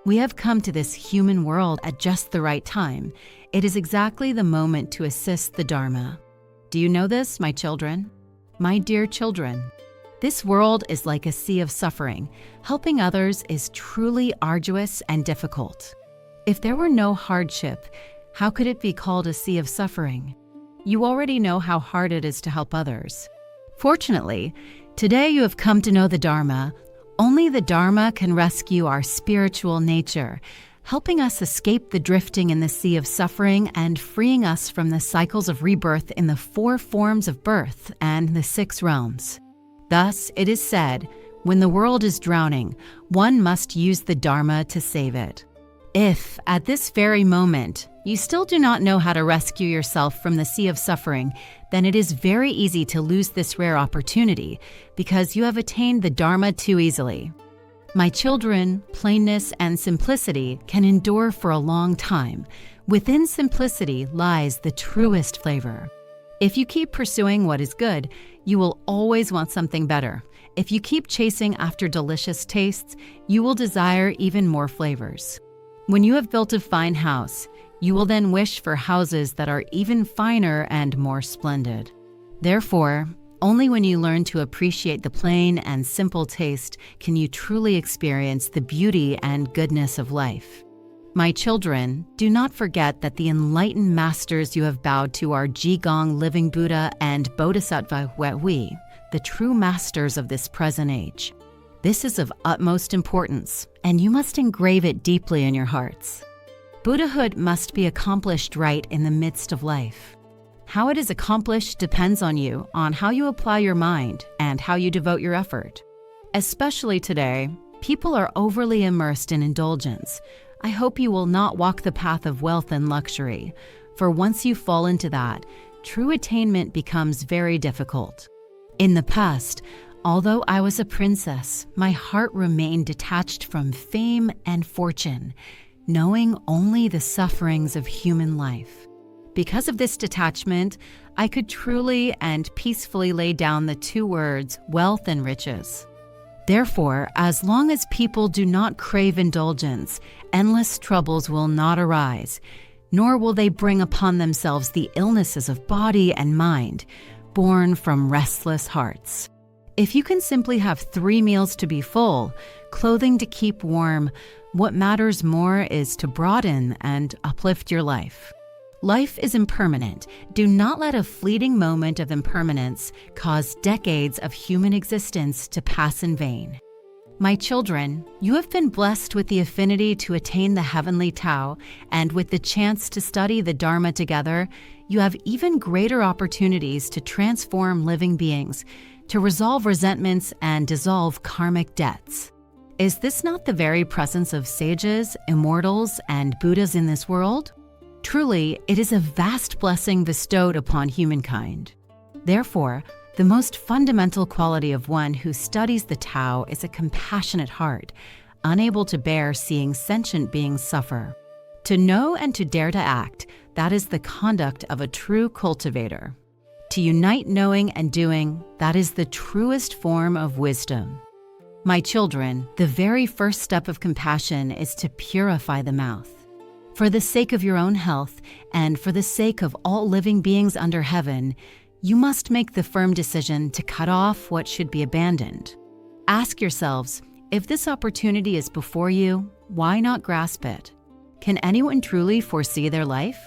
We have come to this human world at just the right time. It is exactly the moment to assist the Dharma. Do you know this, my children? My dear children, this world is like a sea of suffering. Helping others is truly arduous and difficult. If there were no hardship, how could it be called a sea of suffering? You already know how hard it is to help others. Fortunately, today you have come to know the Dharma. Only the Dharma can rescue our spiritual nature, helping us escape the drifting in the sea of suffering and freeing us from the cycles of rebirth in the 4 forms of birth and the 6 realms. Thus, it is said, when the world is drowning, one must use the Dharma to save it. If, at this very moment, you still do not know how to rescue yourself from the sea of suffering, then it is very easy to lose this rare opportunity because you have attained the Dharma too easily. My children, plainness and simplicity can endure for a long time. Within simplicity lies the truest flavor. If you keep pursuing what is good, you will always want something better. If you keep chasing after delicious tastes, you will desire even more flavors. When you have built a fine house, you will then wish for houses that are even finer and more splendid. Therefore, only when you learn to appreciate the plain and simple taste can you truly experience the beauty and goodness of life. My children, do not forget that the enlightened masters you have bowed to are Jigong, Living Buddha, and Bodhisattva Huihui, the true masters of this present age. This is of utmost importance, and you must engrave it deeply in your hearts. Buddhahood must be accomplished right in the midst of life. How it is accomplished depends on you, on how you apply your mind, and how you devote your effort. Especially today, people are overly immersed in indulgence. I hope you will not walk the path of wealth and luxury, for once you fall into that, true attainment becomes very difficult. In the past, although I was a princess, my heart remained detached from fame and fortune, knowing only the sufferings of human life. Because of this detachment, I could truly and peacefully lay down the 2 words, wealth and riches. Therefore, as long as people do not crave indulgence, endless troubles will not arise, nor will they bring upon themselves the illnesses of body and mind, born from restless hearts. If you can simply have 3 meals to be full, clothing to keep warm, what matters more is to broaden and uplift your life. Life is impermanent. Do not let a fleeting moment of impermanence cause decades of human existence to pass in vain. My children, you have been blessed with the affinity to attain the heavenly Tao, and with the chance to study the Dharma together, you have even greater opportunities to transform living beings, to resolve resentments and dissolve karmic debts. Is this not the very presence of sages, immortals, and Buddhas in this world? Truly, it is a vast blessing bestowed upon humankind. Therefore, the most fundamental quality of one who studies the Tao is a compassionate heart, unable to bear seeing sentient beings suffer. To know and to dare to act, that is the conduct of a true cultivator. To unite knowing and doing, that is the truest form of wisdom. My children, the very first step of compassion is to purify the mouth. For the sake of your own health and for the sake of all living beings under heaven, you must make the firm decision to cut off what should be abandoned. Ask yourselves, if this opportunity is before you, why not grasp it? Can anyone truly foresee their life?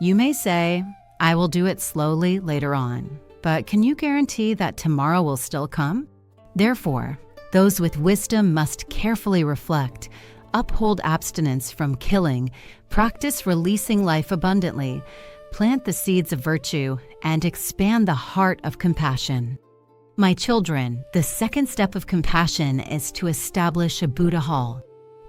You may say, I will do it slowly later on, but can you guarantee that tomorrow will still come? Therefore, those with wisdom must carefully reflect, uphold abstinence from killing, practice releasing life abundantly, plant the seeds of virtue, and expand the heart of compassion. My children, the second step of compassion is to establish a Buddha hall.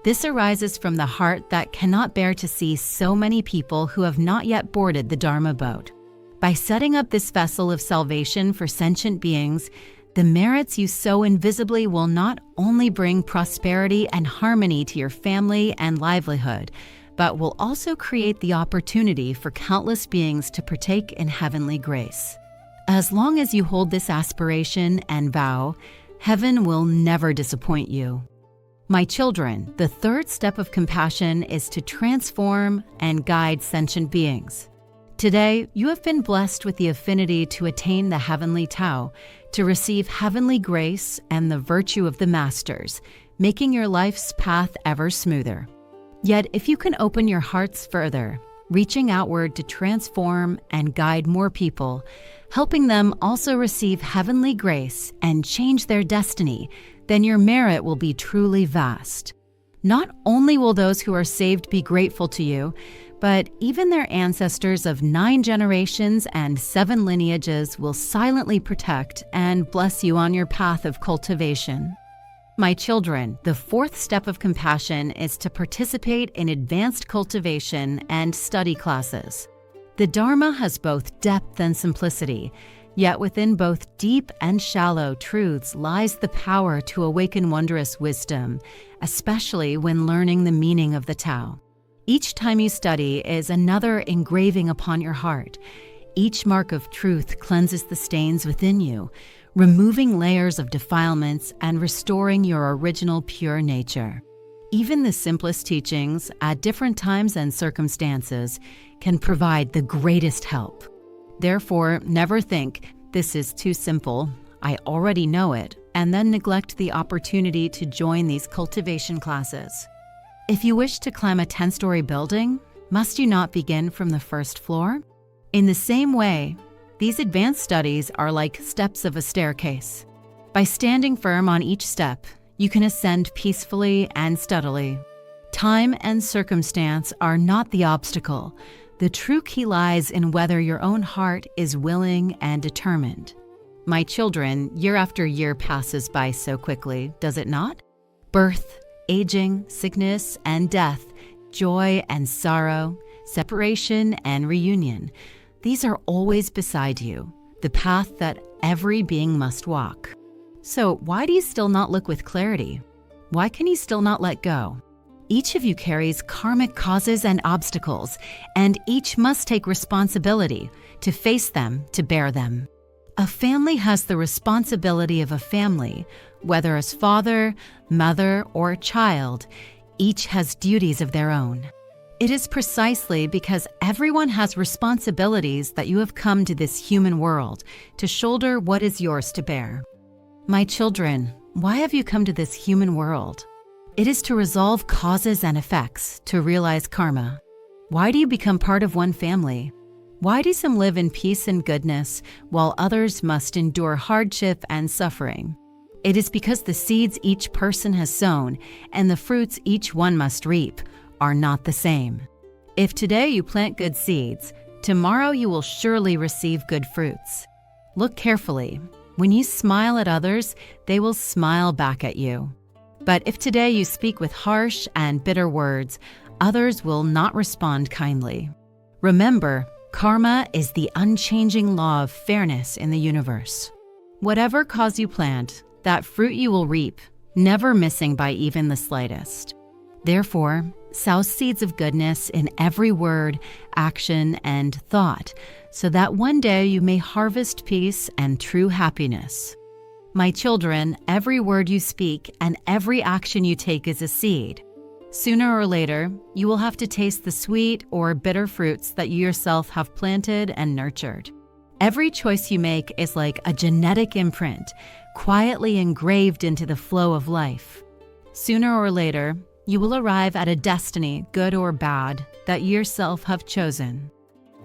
This arises from the heart that cannot bear to see so many people who have not yet boarded the Dharma boat. By setting up this vessel of salvation for sentient beings, the merits you sow invisibly will not only bring prosperity and harmony to your family and livelihood, but will also create the opportunity for countless beings to partake in heavenly grace. As long as you hold this aspiration and vow, heaven will never disappoint you. My children, the third step of compassion is to transform and guide sentient beings. Today, you have been blessed with the affinity to attain the heavenly Tao, to receive heavenly grace and the virtue of the masters, making your life's path ever smoother. Yet, if you can open your hearts further, reaching outward to transform and guide more people, helping them also receive heavenly grace and change their destiny, then your merit will be truly vast. Not only will those who are saved be grateful to you, but even their ancestors of 9 generations and 7 lineages will silently protect and bless you on your path of cultivation. My children, the fourth step of compassion is to participate in advanced cultivation and study classes. The Dharma has both depth and simplicity, yet within both deep and shallow truths lies the power to awaken wondrous wisdom, especially when learning the meaning of the Tao. Each time you study is another engraving upon your heart. Each mark of truth cleanses the stains within you, removing layers of defilements and restoring your original pure nature. Even the simplest teachings, at different times and circumstances, can provide the greatest help. Therefore, never think, "This is too simple, I already know it," and then neglect the opportunity to join these cultivation classes. If you wish to climb a 10-story building, must you not begin from the first floor? In the same way, these advanced studies are like steps of a staircase. By standing firm on each step, you can ascend peacefully and steadily. Time and circumstance are not the obstacle. The true key lies in whether your own heart is willing and determined. My children, year after year passes by so quickly, does it not? Birth, aging, sickness and death, joy and sorrow, separation and reunion. These are always beside you, the path that every being must walk. So why do you still not look with clarity? Why can you still not let go? Each of you carries karmic causes and obstacles, and each must take responsibility to face them, to bear them. A family has the responsibility of a family, whether as father, mother, or child. Each has duties of their own. It is precisely because everyone has responsibilities that you have come to this human world to shoulder what is yours to bear. My children, why have you come to this human world? It is to resolve causes and effects, to realize karma. Why do you become part of one family? Why do some live in peace and goodness, while others must endure hardship and suffering? It is because the seeds each person has sown and the fruits each one must reap are not the same. If today you plant good seeds, tomorrow you will surely receive good fruits. Look carefully. When you smile at others, they will smile back at you. But if today you speak with harsh and bitter words, others will not respond kindly. Remember, karma is the unchanging law of fairness in the universe. Whatever cause you plant, that fruit you will reap, never missing by even the slightest. Therefore, sow seeds of goodness in every word, action, and thought, so that one day you may harvest peace and true happiness. My children, every word you speak and every action you take is a seed. Sooner or later, you will have to taste the sweet or bitter fruits that you yourself have planted and nurtured. Every choice you make is like a genetic imprint, quietly engraved into the flow of life. Sooner or later, you will arrive at a destiny, good or bad, that you yourself have chosen.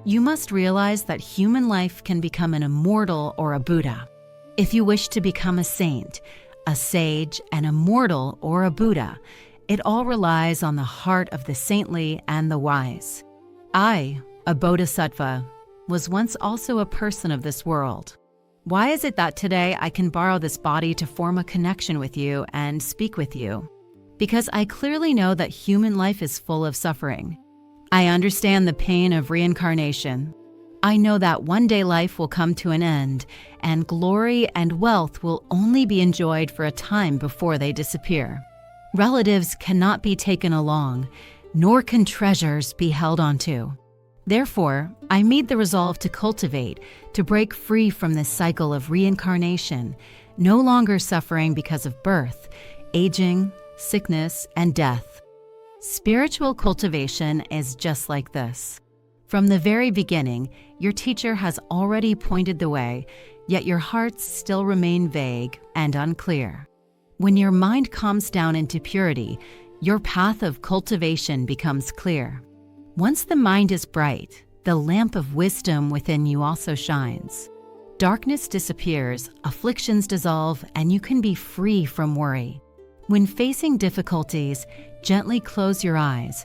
You must realize that human life can become an immortal or a Buddha. If you wish to become a saint, a sage, an immortal, or a Buddha, it all relies on the heart of the saintly and the wise. I, a bodhisattva, was once also a person of this world. Why is it that today I can borrow this body to form a connection with you and speak with you? Because I clearly know that human life is full of suffering. I understand the pain of reincarnation. I know that one day life will come to an end, and glory and wealth will only be enjoyed for a time before they disappear. Relatives cannot be taken along, nor can treasures be held onto. Therefore, I made the resolve to cultivate, to break free from this cycle of reincarnation, no longer suffering because of birth, aging, sickness, and death. Spiritual cultivation is just like this. From the very beginning, your teacher has already pointed the way, yet your hearts still remain vague and unclear. When your mind calms down into purity, your path of cultivation becomes clear. Once the mind is bright, the lamp of wisdom within you also shines. Darkness disappears, afflictions dissolve, and you can be free from worry. When facing difficulties, gently close your eyes,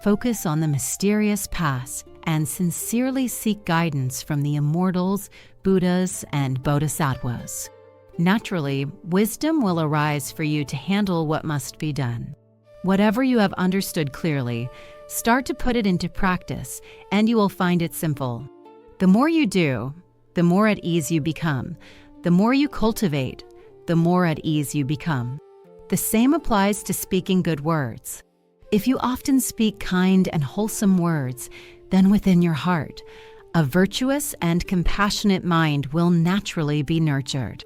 focus on the mysterious past, and sincerely seek guidance from the immortals, Buddhas, and Bodhisattvas. Naturally, wisdom will arise for you to handle what must be done. Whatever you have understood clearly, start to put it into practice, and you will find it simple. The more you do, the more at ease you become. The more you cultivate, the more at ease you become. The same applies to speaking good words. If you often speak kind and wholesome words, then within your heart, a virtuous and compassionate mind will naturally be nurtured.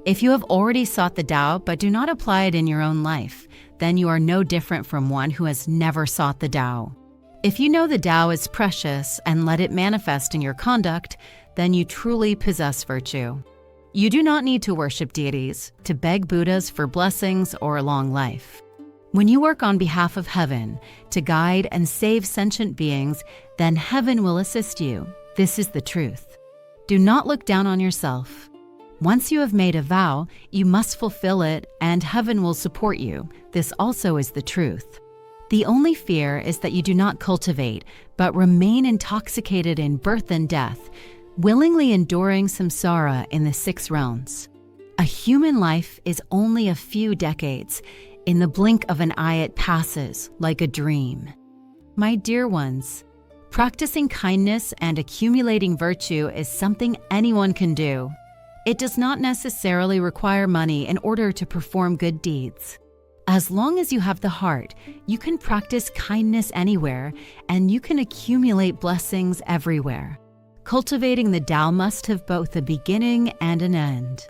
If you have already sought the Tao but do not apply it in your own life, then you are no different from one who has never sought the Tao. If you know the Tao is precious and let it manifest in your conduct, then you truly possess virtue. You do not need to worship deities, to beg Buddhas for blessings or a long life. When you work on behalf of heaven to guide and save sentient beings, then heaven will assist you. This is the truth. Do not look down on yourself. Once you have made a vow, you must fulfill it, and heaven will support you. This also is the truth. The only fear is that you do not cultivate, but remain intoxicated in birth and death, willingly enduring samsara in the 6 realms. A human life is only a few decades. In the blink of an eye, it passes like a dream. My dear ones, practicing kindness and accumulating virtue is something anyone can do. It does not necessarily require money in order to perform good deeds. As long as you have the heart, you can practice kindness anywhere, and you can accumulate blessings everywhere. Cultivating the Tao must have both a beginning and an end.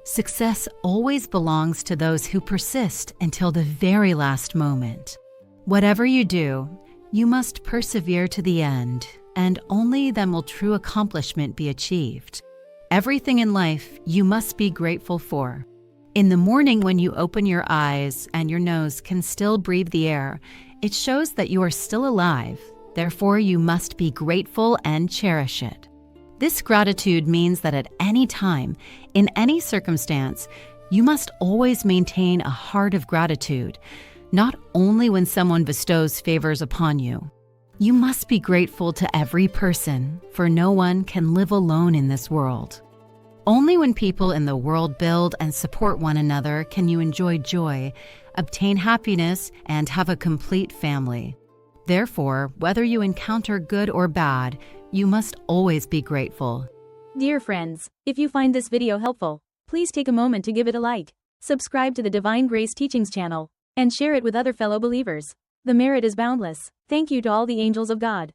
Success always belongs to those who persist until the very last moment. Whatever you do, you must persevere to the end, and only then will true accomplishment be achieved. Everything in life you must be grateful for. In the morning when you open your eyes and your nose can still breathe the air, it shows that you are still alive. Therefore, you must be grateful and cherish it. This gratitude means that at any time, in any circumstance, you must always maintain a heart of gratitude, not only when someone bestows favors upon you. You must be grateful to every person, for no one can live alone in this world. Only when people in the world build and support one another can you enjoy joy, obtain happiness, and have a complete family. Therefore, whether you encounter good or bad, you must always be grateful. Dear friends, if you find this video helpful, please take a moment to give it a like, subscribe to the Divine Grace Teachings channel, and share it with other fellow believers. The merit is boundless. Thank you to all the angels of God.